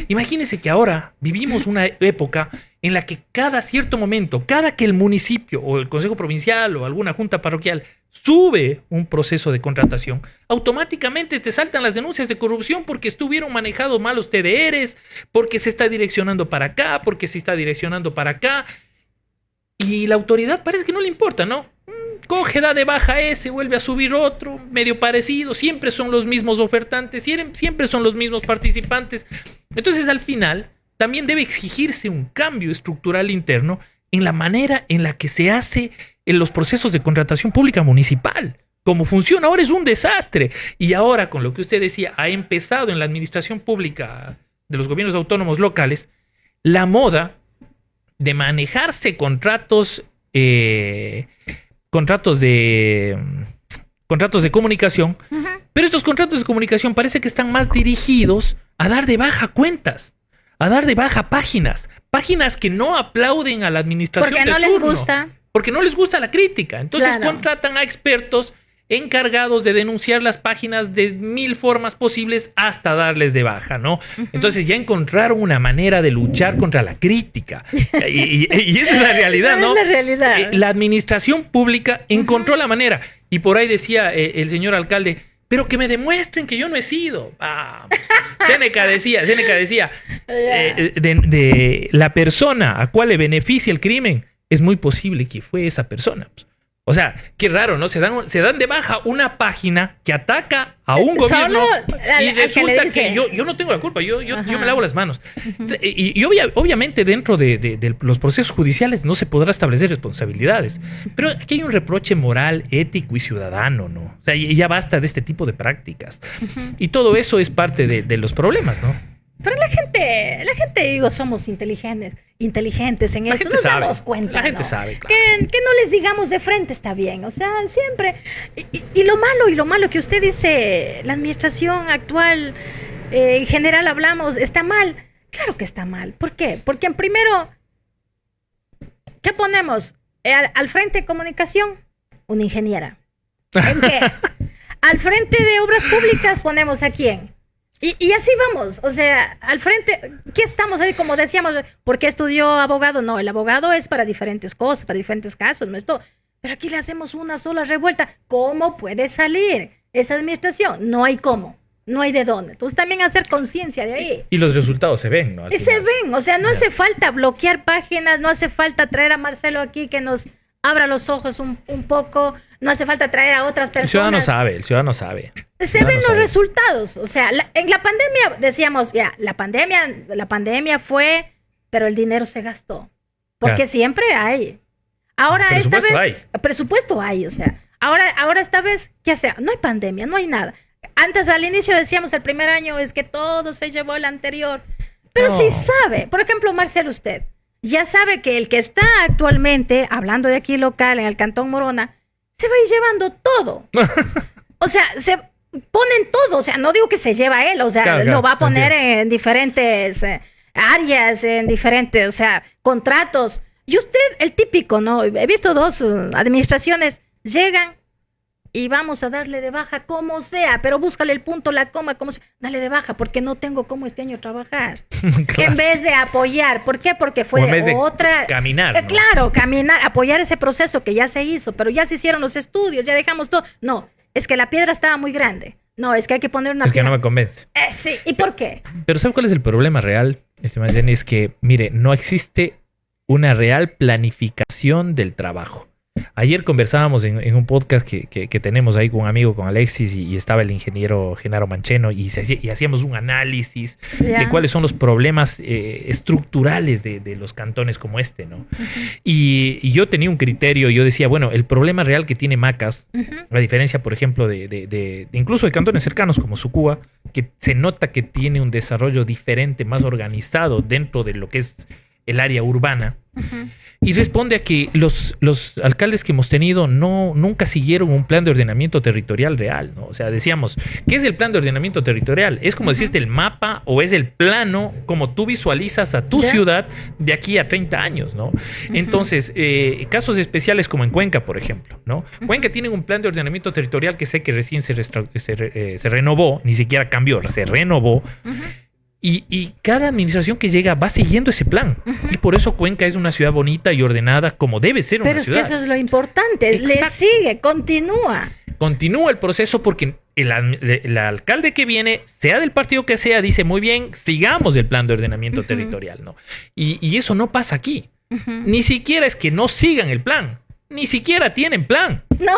Imagínense que ahora vivimos una época en la que cada cierto momento, cada que el municipio o el Consejo Provincial o alguna junta parroquial sube un proceso de contratación, automáticamente te saltan las denuncias de corrupción porque estuvieron manejados mal los TDRs, porque se está direccionando para acá, porque se está direccionando para acá. Y la autoridad parece que no le importa, ¿no? Coge, da de baja ese, vuelve a subir otro, medio parecido, siempre son los mismos ofertantes, siempre son los mismos participantes. Entonces, al final, también debe exigirse un cambio estructural interno en la manera en la que se hace en los procesos de contratación pública municipal. Como funciona ahora es un desastre. Y ahora, con lo que usted decía, ha empezado en la administración pública de los gobiernos autónomos locales la moda de manejarse contratos de comunicación, pero estos contratos de comunicación parece que están más dirigidos a dar de baja cuentas, a dar de baja páginas que no aplauden a la administración porque no les gusta. Porque no les gusta la crítica. Entonces contratan a expertos encargados de denunciar las páginas de 1000 formas posibles hasta darles de baja, ¿no? Entonces ya encontraron una manera de luchar contra la crítica. Y esa es la realidad, ¿no? Es la realidad. La administración pública encontró la manera. Y por ahí decía el señor alcalde, pero que me demuestren que yo no he sido. Séneca decía, de la persona a cual le beneficia el crimen, es muy posible que fue esa persona. O sea, qué raro, ¿no? Se dan de baja una página que ataca a un gobierno y resulta que yo no tengo la culpa, yo me lavo las manos. Y obviamente dentro de los procesos judiciales no se podrá establecer responsabilidades, pero aquí hay un reproche moral, ético y ciudadano, ¿no? O sea, ya basta de este tipo de prácticas. Y todo eso es parte de los problemas, ¿no? Pero la gente, digo, somos inteligentes en esto, nos damos cuenta. La gente sabe, claro. Que no les digamos de frente está bien, o sea, siempre. Y lo malo que usted dice, la administración actual, en general hablamos, está mal. Claro que está mal. ¿Por qué? Porque en primero, ¿qué ponemos? Al frente de comunicación, una ingeniera. ¿En qué? Al frente de obras públicas ponemos ¿a quién? Y así vamos, o sea, al frente, ¿qué estamos ahí? Como decíamos, ¿por qué estudió abogado? No, el abogado es para diferentes cosas, para diferentes casos, ¿no? Pero aquí le hacemos una sola revuelta. ¿Cómo puede salir esa administración? No hay cómo, no hay de dónde. Entonces también hacer conciencia de ahí. Y los resultados se ven, ¿no? Se ven, o sea, no hace falta bloquear páginas, no hace falta traer a Marcelo aquí que nos abra los ojos un poco, no hace falta traer a otras personas. El ciudadano sabe. Se ven los resultados, o sea, en la pandemia decíamos, ya, la pandemia fue, pero el dinero se gastó, porque siempre hay. Ahora esta vez, presupuesto hay, o sea, ahora esta vez, ¿qué hace? No hay pandemia, no hay nada. Antes al inicio decíamos el primer año es que todo se llevó el anterior, pero sí sabe, por ejemplo, Marcelo, usted ya sabe que el que está actualmente, hablando de aquí local, en el Cantón Morona, se va a ir llevando todo. O sea, se ponen todo, o sea, no digo que se lleva él, o sea, lo va a poner en diferentes áreas, en diferentes, o sea, contratos, Y usted, el típico, ¿no? He visto dos administraciones, llegan y vamos a darle de baja como sea, pero búscale el punto, la coma, como sea, dale de baja, porque no tengo cómo este año trabajar. Claro. En vez de apoyar. ¿Por qué? Porque fue otra... Caminar, ¿no? Claro, caminar, apoyar ese proceso que ya se hizo, pero ya se hicieron los estudios, ya dejamos todo. No, es que la piedra estaba muy grande. No, es que hay que poner una piedra. Es que no me convence. Sí, ¿y por qué? Pero ¿sabe cuál es el problema real, estimada Jenny? Es que, mire, no existe una real planificación del trabajo. Ayer conversábamos en un podcast que tenemos ahí con un amigo, con Alexis, y estaba el ingeniero Genaro Mancheno, y hacíamos un análisis de cuáles son los problemas estructurales de los cantones como este, ¿no? Y yo tenía un criterio, yo decía, bueno, el problema real que tiene Macas, a diferencia, por ejemplo, de incluso de cantones cercanos como Sucúa, que se nota que tiene un desarrollo diferente, más organizado dentro de lo que es el área urbana, y responde a que los alcaldes que hemos tenido nunca siguieron un plan de ordenamiento territorial real, ¿no? O sea, decíamos, ¿qué es el plan de ordenamiento territorial? Es como decirte el mapa o es el plano como tú visualizas a tu ciudad de aquí a 30 años, ¿no? Entonces, casos especiales como en Cuenca, por ejemplo, ¿no? Cuenca tiene un plan de ordenamiento territorial que sé que recién se renovó, ni siquiera cambió, se renovó. Y cada administración que llega va siguiendo ese plan. Y por eso Cuenca es una ciudad bonita y ordenada como debe ser una ciudad. Pero es que eso es lo importante. Exacto. Le sigue, continúa. Continúa el proceso porque el alcalde que viene, sea del partido que sea, dice muy bien, sigamos el plan de ordenamiento territorial, ¿no? Y eso no pasa aquí. Ni siquiera es que no sigan el plan. Ni siquiera tienen plan. No.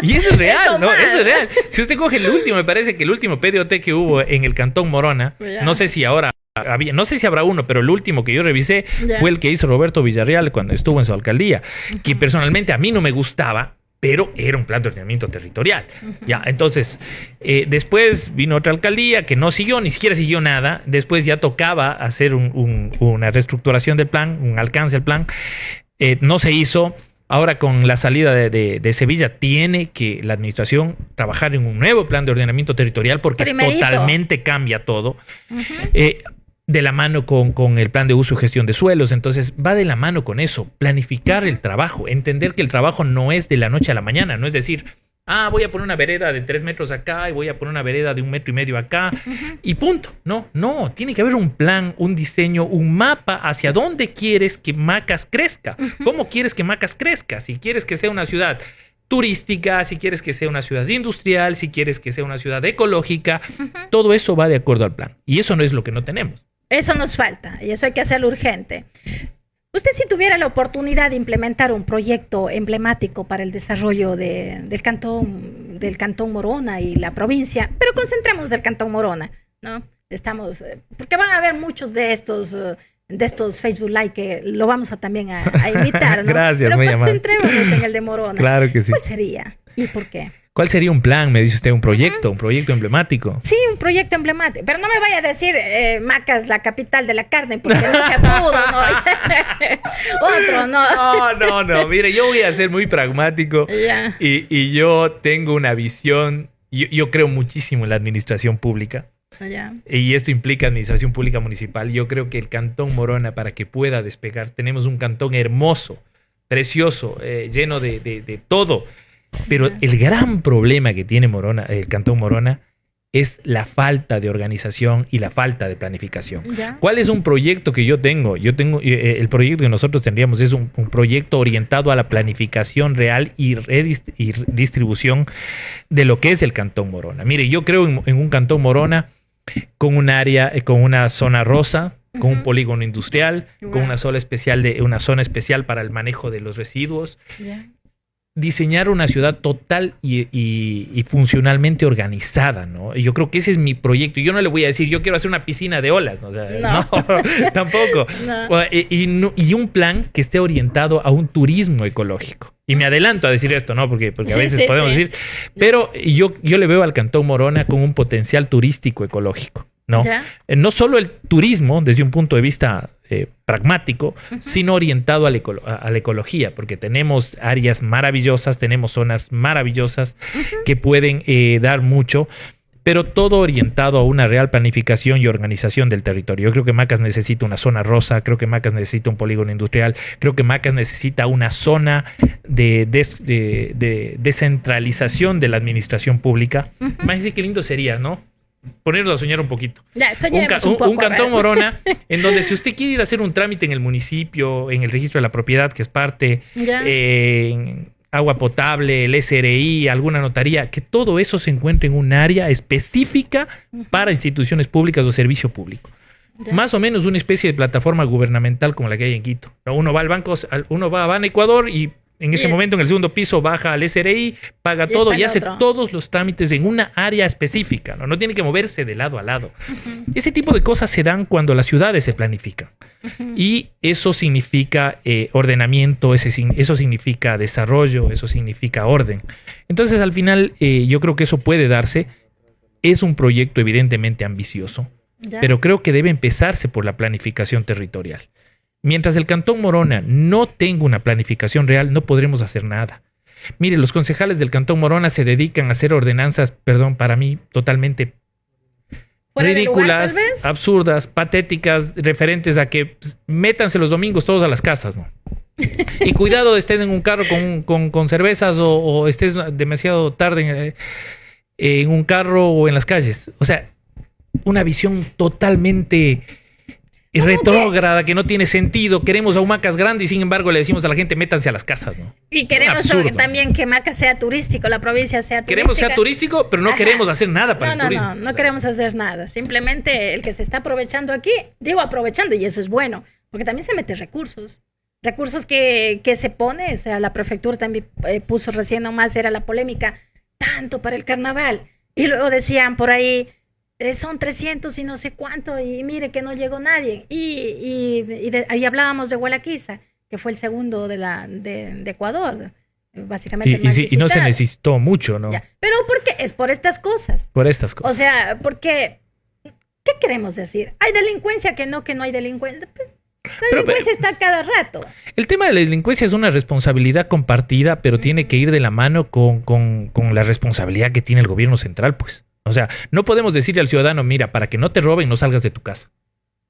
Y eso es real, ¿no? Eso es real. Si usted coge el último, me parece que el último PDOT que hubo en el Cantón Morona, no sé si ahora había, no sé si habrá uno, pero el último que yo revisé fue el que hizo Roberto Villarreal cuando estuvo en su alcaldía, que personalmente a mí no me gustaba, pero era un plan de ordenamiento territorial. Ya, entonces, después vino otra alcaldía que no siguió, ni siquiera siguió nada. Después ya tocaba hacer una reestructuración del plan, un alcance del plan. No se hizo. Ahora, con la salida de Sevilla, tiene que la administración trabajar en un nuevo plan de ordenamiento territorial porque totalmente cambia todo. De la mano con el plan de uso y gestión de suelos. Entonces, va de la mano con eso. Planificar el trabajo. Entender que el trabajo no es de la noche a la mañana. No es decir, voy a poner una vereda de 3 metros acá y voy a poner una vereda de 1,5 metros acá y punto. No, tiene que haber un plan, un diseño, un mapa hacia dónde quieres que Macas crezca. ¿Cómo quieres que Macas crezca? Si quieres que sea una ciudad turística, si quieres que sea una ciudad industrial, si quieres que sea una ciudad ecológica, todo eso va de acuerdo al plan. Y eso no es lo que no tenemos. Eso nos falta y eso hay que hacerlo urgente. Usted, si tuviera la oportunidad de implementar un proyecto emblemático para el desarrollo del Cantón Morona y la provincia, pero concentremos del Cantón Morona, ¿no? Porque van a haber muchos de estos Facebook Live que lo vamos a también a invitar, ¿no? Gracias, pero concentrémonos en el de Morona. Claro que sí. ¿Cuál sería y por qué? ¿Cuál sería un plan? Me dice usted, un proyecto emblemático. Sí, un proyecto emblemático. Pero no me vaya a decir Macas, la capital de la carne, porque no se pudo, ¿no? Otro, ¿no? No. Mire, yo voy a ser muy pragmático. Y yo tengo una visión. Yo creo muchísimo en la administración pública. Y esto implica administración pública municipal. Yo creo que el Cantón Morona, para que pueda despegar, tenemos un cantón hermoso, precioso, lleno de todo. Pero el gran problema que tiene el Cantón Morona es la falta de organización y la falta de planificación. ¿Cuál es un proyecto que yo tengo? El proyecto que nosotros tendríamos es un proyecto orientado a la planificación real y distribución de lo que es el Cantón Morona. Mire, yo creo en un Cantón Morona con un área, con una zona rosa, con un polígono industrial, con una zona especial para el manejo de los residuos. Diseñar una ciudad total y funcionalmente organizada, ¿no? Y yo creo que ese es mi proyecto. Yo no le voy a decir, yo quiero hacer una piscina de olas, ¿no? O sea, no tampoco. No. Y un plan que esté orientado a un turismo ecológico. Y me adelanto a decir esto, ¿no? Porque a veces podemos decir. Pero yo le veo al Cantón Morona con un potencial turístico ecológico, ¿no? No solo el turismo desde un punto de vista pragmático, sino orientado a la ecología, porque tenemos áreas maravillosas, tenemos zonas maravillosas que pueden dar mucho, pero todo orientado a una real planificación y organización del territorio. Yo creo que Macas necesita una zona rosa, creo que Macas necesita un polígono industrial, creo que Macas necesita una zona de descentralización de la administración pública. Más decir qué lindo sería, ¿no? Ponernos a soñar un poquito. Ya, soñemos un poco, un Cantón Morona, en donde si usted quiere ir a hacer un trámite en el municipio, en el registro de la propiedad, que es parte, en agua potable, el SRI, alguna notaría, que todo eso se encuentre en un área específica para instituciones públicas o servicio público. Ya. Más o menos una especie de plataforma gubernamental como la que hay en Quito. Uno va al banco, uno va a Ban Ecuador y en ese momento, en el segundo piso, baja al SRI, paga todo y hace todos los trámites en una área específica. No tiene que moverse de lado a lado. Ese tipo de cosas se dan cuando las ciudades se planifican. Y eso significa ordenamiento, eso significa desarrollo, eso significa orden. Entonces, al final, yo creo que eso puede darse. Es un proyecto evidentemente ambicioso, pero creo que debe empezarse por la planificación territorial. Mientras el Cantón Morona no tenga una planificación real, no podremos hacer nada. Mire, los concejales del Cantón Morona se dedican a hacer ordenanzas, perdón, para mí, totalmente ridículas, lugar, absurdas, patéticas, referentes a que métanse los domingos todos a las casas, ¿no? Y cuidado, estés en un carro con cervezas o estés demasiado tarde en un carro o en las calles. O sea, una visión totalmente retrógrada, que no tiene sentido. Queremos a un Macas grande y sin embargo le decimos a la gente métanse a las casas, ¿no? Y queremos también que Macas sea turístico, la provincia sea turística. Queremos ser turístico, pero no queremos hacer nada para el turismo. No queremos hacer nada. Simplemente el que se está aprovechando aquí, digo aprovechando, y eso es bueno, porque también se mete recursos que se pone, o sea, la prefectura también puso recién nomás, era la polémica, tanto para el carnaval. Y luego decían por ahí, son 300 y no sé cuánto, y mire que no llegó nadie. Ahí hablábamos de Hualaquiza, que fue el segundo de Ecuador, básicamente. Y no se necesitó mucho, ¿no? Ya. Pero ¿por qué? Es por estas cosas. Por estas cosas. O sea, porque, ¿qué queremos decir? ¿Hay delincuencia? Que no hay delincuencia. La delincuencia está cada rato. El tema de la delincuencia es una responsabilidad compartida, pero tiene que ir de la mano con la responsabilidad que tiene el gobierno central, pues. O sea, no podemos decirle al ciudadano, mira, para que no te roben, no salgas de tu casa.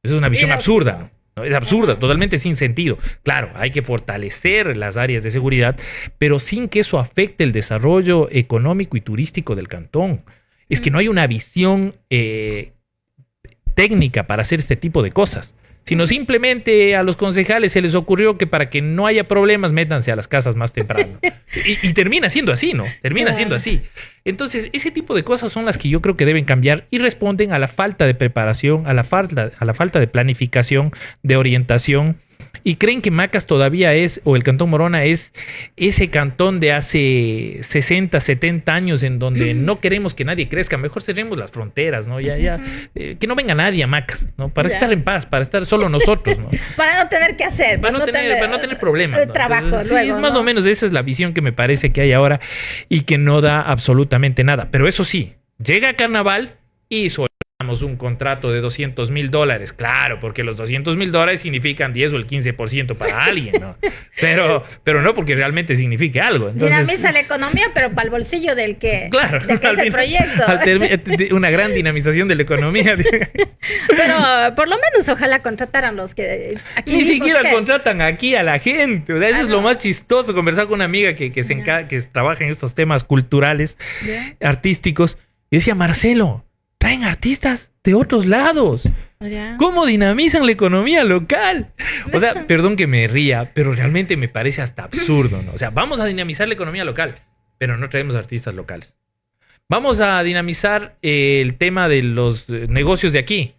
Esa es una visión absurda, ¿no? Es absurda, totalmente sin sentido. Claro, hay que fortalecer las áreas de seguridad, pero sin que eso afecte el desarrollo económico y turístico del cantón. Es que no hay una visión técnica para hacer este tipo de cosas, sino simplemente a los concejales se les ocurrió que para que no haya problemas, métanse a las casas más temprano. Y termina siendo así, ¿no? Termina siendo así. Entonces, ese tipo de cosas son las que yo creo que deben cambiar y responden a la falta de preparación, a la falta de planificación, de orientación. Y creen que Macas todavía es, o el Cantón Morona es ese cantón de hace 60, 70 años en donde no queremos que nadie crezca. Mejor cerremos las fronteras, ¿no? Que no venga nadie a Macas, ¿no? Para estar en paz, para estar solo nosotros, ¿no? Para no tener que hacer. Para no tener problemas, ¿no? Trabajo. Entonces, luego, sí, es más o menos esa es la visión que me parece que hay ahora y que no da absolutamente nada. Pero eso sí, llega Carnaval y un contrato de $200,000, claro, porque los $200,000 significan 10 o el 15% para alguien, ¿no? Pero no porque realmente signifique algo. Entonces, dinamiza la economía, pero para el bolsillo del que es el una proyecto. Una gran dinamización de la economía. Pero por lo menos ojalá contrataran los que aquí ni siquiera contratan aquí a la gente. O sea, eso es lo más chistoso. Conversar con una amiga que trabaja en estos temas culturales, artísticos, y decía, Marcelo, traen artistas de otros lados. ¿Cómo dinamizan la economía local? O sea, perdón que me ría, pero realmente me parece hasta absurdo, ¿no? O sea, vamos a dinamizar la economía local, pero no traemos artistas locales. Vamos a dinamizar el tema de los negocios de aquí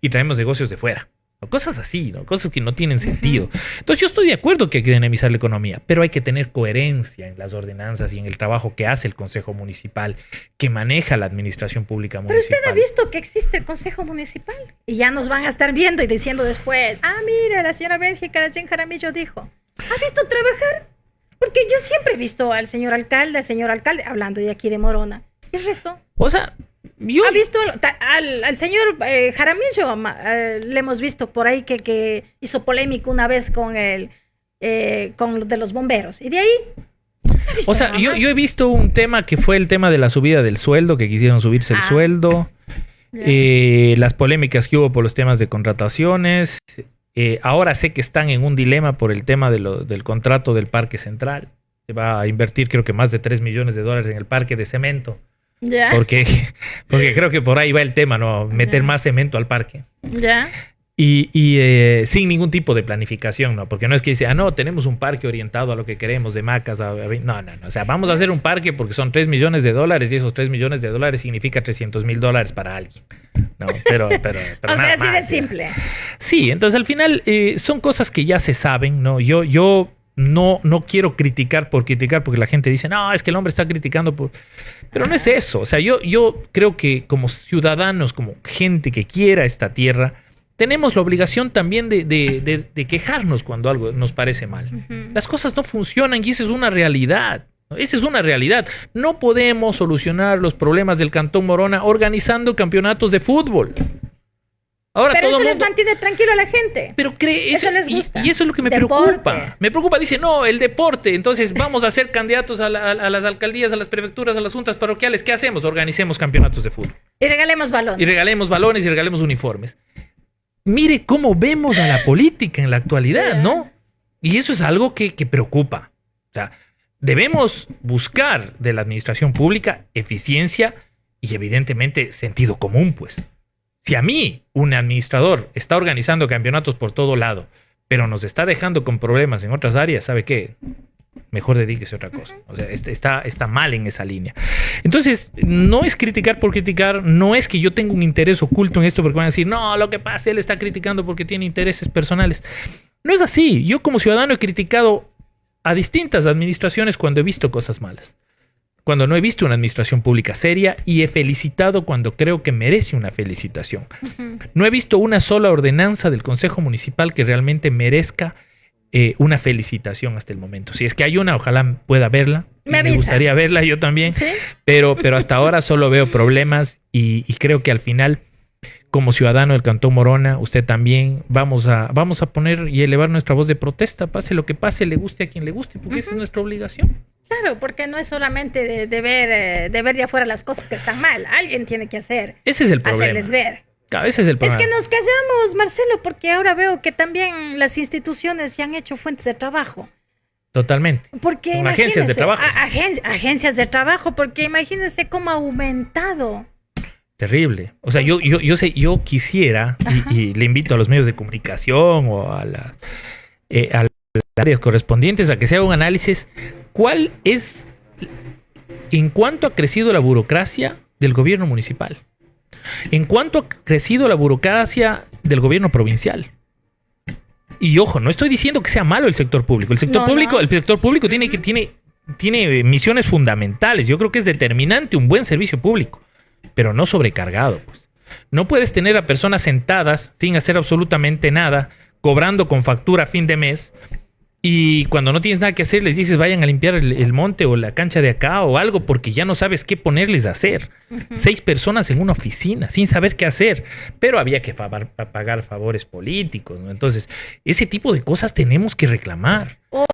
y traemos negocios de fuera. Cosas así, ¿no? Cosas que no tienen sentido. Entonces yo estoy de acuerdo que hay que dinamizar la economía, pero hay que tener coherencia en las ordenanzas y en el trabajo que hace el Consejo Municipal, que maneja la administración pública municipal. Pero usted ha visto que existe el Consejo Municipal y ya nos van a estar viendo y diciendo después, mire, la señora Bélgica, la señora Jaramillo dijo, ¿ha visto trabajar? Porque yo siempre he visto al señor alcalde, hablando de aquí de Morona. ¿Y el resto? O sea, ¿ha visto al señor Jaramillo? Le hemos visto por ahí que hizo polémica una vez con lo de los bomberos. Y de ahí, O sea, yo he visto un tema que fue el tema de la subida del sueldo, que quisieron subirse el sueldo, las polémicas que hubo por los temas de contrataciones. Ahora sé que están en un dilema por el tema del contrato del Parque Central. Se va a invertir creo que más de $3 millones en el parque de cemento. Ya. Porque creo que por ahí va el tema, ¿no? Meter más cemento al parque. Ya. Y sin ningún tipo de planificación, ¿no? Porque no es que dice, no, tenemos un parque orientado a lo que queremos, de macas. No. O sea, vamos a hacer un parque porque son $3 millones y esos $3 millones significa $300,000 para alguien. No, pero o sea, así de simple. Sí, entonces al final son cosas que ya se saben, ¿no? Yo no quiero criticar porque la gente dice, no, es que el hombre está criticando Pero no es eso. O sea, yo creo que como ciudadanos, como gente que quiera esta tierra, tenemos la obligación también de quejarnos cuando algo nos parece mal. Las cosas no funcionan y esa es una realidad. Esa es una realidad. No podemos solucionar los problemas del Cantón Morona organizando campeonatos de fútbol. Ahora pero todo eso les mantiene tranquilo a la gente. Pero eso les gusta. Y eso es lo que me preocupa. Me preocupa, dice, no, el deporte. Entonces vamos a ser candidatos a las alcaldías, a las prefecturas, a las juntas parroquiales. ¿Qué hacemos? Organicemos campeonatos de fútbol. Y regalemos balones. Y regalemos uniformes. Mire cómo vemos a la política en la actualidad, ¿no? Y eso es algo que preocupa. O sea, debemos buscar de la administración pública eficiencia y evidentemente sentido común, pues. Si a mí, un administrador, está organizando campeonatos por todo lado, pero nos está dejando con problemas en otras áreas, ¿sabe qué? Mejor dedíquese a otra cosa. O sea, está mal en esa línea. Entonces, no es criticar por criticar, no es que yo tenga un interés oculto en esto porque van a decir, no, lo que pasa, él está criticando porque tiene intereses personales. No es así. Yo como ciudadano he criticado a distintas administraciones cuando he visto cosas malas. Cuando no he visto una administración pública seria y he felicitado cuando creo que merece una felicitación. No he visto una sola ordenanza del Consejo Municipal que realmente merezca una felicitación hasta el momento. Si es que hay una, ojalá pueda verla. Me gustaría verla yo también. ¿Sí? Pero hasta ahora solo veo problemas y creo que al final, como ciudadano del Cantón Morona, usted también vamos a poner y elevar nuestra voz de protesta, pase lo que pase, le guste a quien le guste, porque esa es nuestra obligación. Claro, porque no es solamente de ver de afuera las cosas que están mal. Alguien tiene que hacer. Ese es el problema. Hacerles ver. A veces es el problema. Es que nos casamos, Marcelo, porque ahora veo que también las instituciones se han hecho fuentes de trabajo. Totalmente. Porque son agencias de trabajo. Agencias de trabajo, porque imagínense cómo ha aumentado. Terrible. O sea, yo quisiera, y le invito a los medios de comunicación o a las áreas correspondientes a que se haga un análisis. ¿Cuál es, en cuánto ha crecido la burocracia del gobierno municipal? ¿En cuánto ha crecido la burocracia del gobierno provincial? Y ojo, no estoy diciendo que sea malo el sector público. El sector público tiene misiones fundamentales. Yo creo que es determinante un buen servicio público, pero no sobrecargado, pues. No puedes tener a personas sentadas sin hacer absolutamente nada, cobrando con factura a fin de mes. Y cuando no tienes nada que hacer, les dices vayan a limpiar el monte o la cancha de acá o algo porque ya no sabes qué ponerles a hacer. 6 personas en una oficina sin saber qué hacer. Pero había que pagar favores políticos, ¿no? Entonces, ese tipo de cosas tenemos que reclamar. O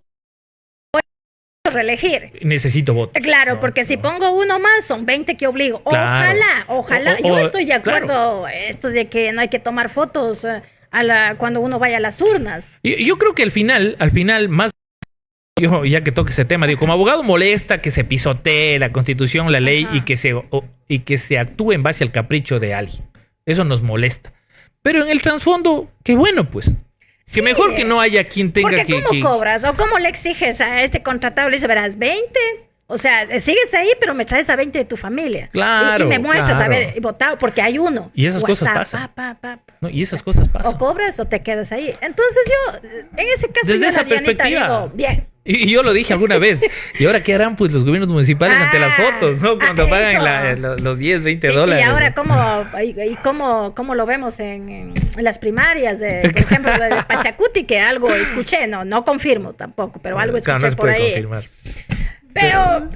reelegir. Necesito votos. Claro, porque si pongo uno más, son 20 que obligo. Claro. Ojalá. Yo estoy de acuerdo esto de que no hay que tomar fotos cuando uno vaya a las urnas. Yo creo que al final, más yo ya que toque ese tema, digo, como abogado molesta que se pisotee la Constitución, la ley y que se actúe en base al capricho de alguien. Eso nos molesta. Pero en el trasfondo, qué bueno, pues. Que mejor que no haya quien tenga porque que... ¿cómo cobras? ¿O cómo le exiges a este contratado? Le dices, verás, 20... O sea, sigues ahí, pero me traes a 20 de tu familia. Claro. Y me muestras, a ver, votado, porque hay uno. Y esas cosas pasan. No, y esas cosas pasan. O cobras o te quedas ahí. Entonces yo, en ese caso, desde esa perspectiva, digo, bien. Y yo lo dije alguna vez. ¿Y ahora qué harán pues los gobiernos municipales ante las fotos, no? Cuando pagan los 10, 20 dólares. Y ahora, ¿cómo lo vemos en las primarias? Por ejemplo, de Pachacuti, que algo escuché. No confirmo tampoco, pero algo escuché por ahí. Confirmar. Pero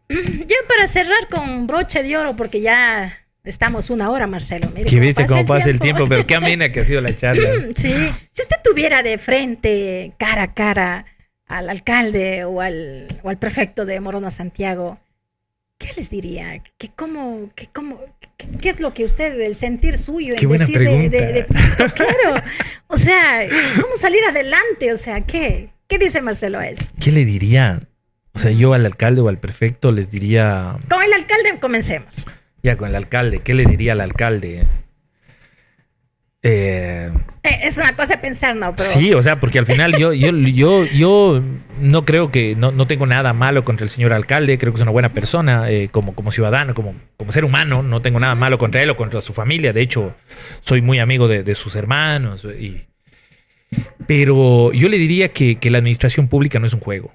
ya para cerrar con broche de oro, porque ya estamos 1 hora, Marcelo. Mire que viste cómo pasa el tiempo, pero qué amena que ha sido la charla. Sí, si usted tuviera de frente, cara a cara, al alcalde o al prefecto de Morona Santiago, ¿qué les diría? ¿Qué es lo que usted, el sentir suyo, Qué en buena decir pregunta. claro, o sea, ¿cómo salir adelante? O sea, ¿qué dice Marcelo a eso? ¿Qué le diría? O sea, yo al alcalde o al prefecto les diría... Con el alcalde comencemos. Ya, con el alcalde. ¿Qué le diría al alcalde? Es una cosa de pensar, ¿no? Pero... Sí, o sea, porque al final yo no creo que... No tengo nada malo contra el señor alcalde. Creo que es una buena persona como ciudadano, como ser humano. No tengo nada malo contra él o contra su familia. De hecho, soy muy amigo de sus hermanos. Pero yo le diría que la administración pública no es un juego.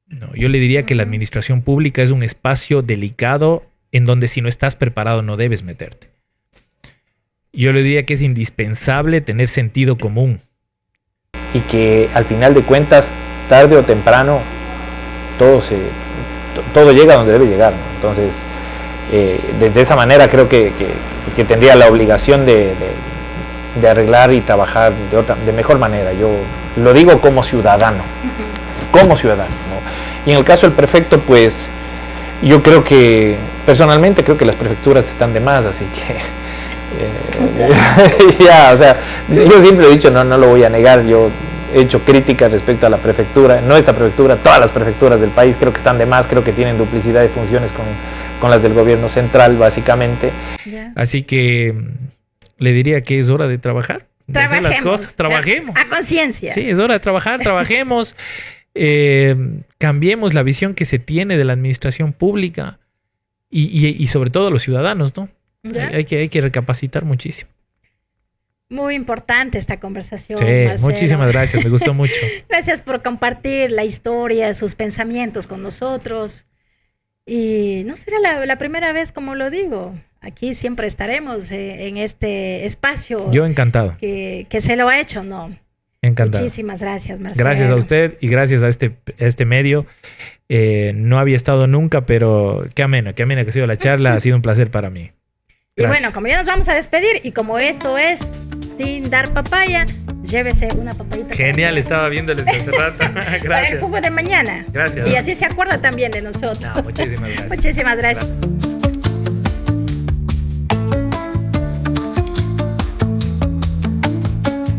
No, yo le diría que la administración pública es un espacio delicado en donde si no estás preparado no debes meterte. Yo le diría que es indispensable tener sentido común. Y que al final de cuentas, tarde o temprano, todo llega donde debe llegar, ¿no? Entonces, desde esa manera creo que tendría la obligación de arreglar y trabajar de mejor manera. Yo lo digo como ciudadano, ¿no? Y en el caso del prefecto, pues, yo creo que, personalmente creo que las prefecturas están de más, así que... ya, o sea, yo siempre he dicho, no lo voy a negar, yo he hecho críticas respecto a la prefectura, no esta prefectura, todas las prefecturas del país creo que están de más, creo que tienen duplicidad de funciones con las del gobierno central, básicamente. Yeah. Así que le diría que es hora de trabajar, de hacer las cosas, trabajemos. A conciencia. Sí, es hora de trabajar, trabajemos, cambiemos la visión que se tiene de la administración pública y sobre todo los ciudadanos, ¿no? Hay que recapacitar muchísimo. Muy importante esta conversación, Sí, Marcelo. muchísimas gracias, me gustó mucho. Gracias por compartir la historia, sus pensamientos con nosotros. Y no será la primera vez, como lo digo. Aquí siempre estaremos en este espacio. Yo encantado. Que se lo ha hecho, ¿no? Encantado. Muchísimas gracias, Marcelo. Gracias a usted y gracias a este medio. No había estado nunca, pero qué amena que ha sido la charla. Ha sido un placer para mí. Gracias. Y bueno, como ya nos vamos a despedir y como esto es sin dar papaya, llévese una papayita. Genial, estaba viéndoles desde hace rato. Para el Gracias. jugo de mañana. Gracias. Y así se acuerda también de nosotros. No, muchísimas gracias. Muchísimas gracias.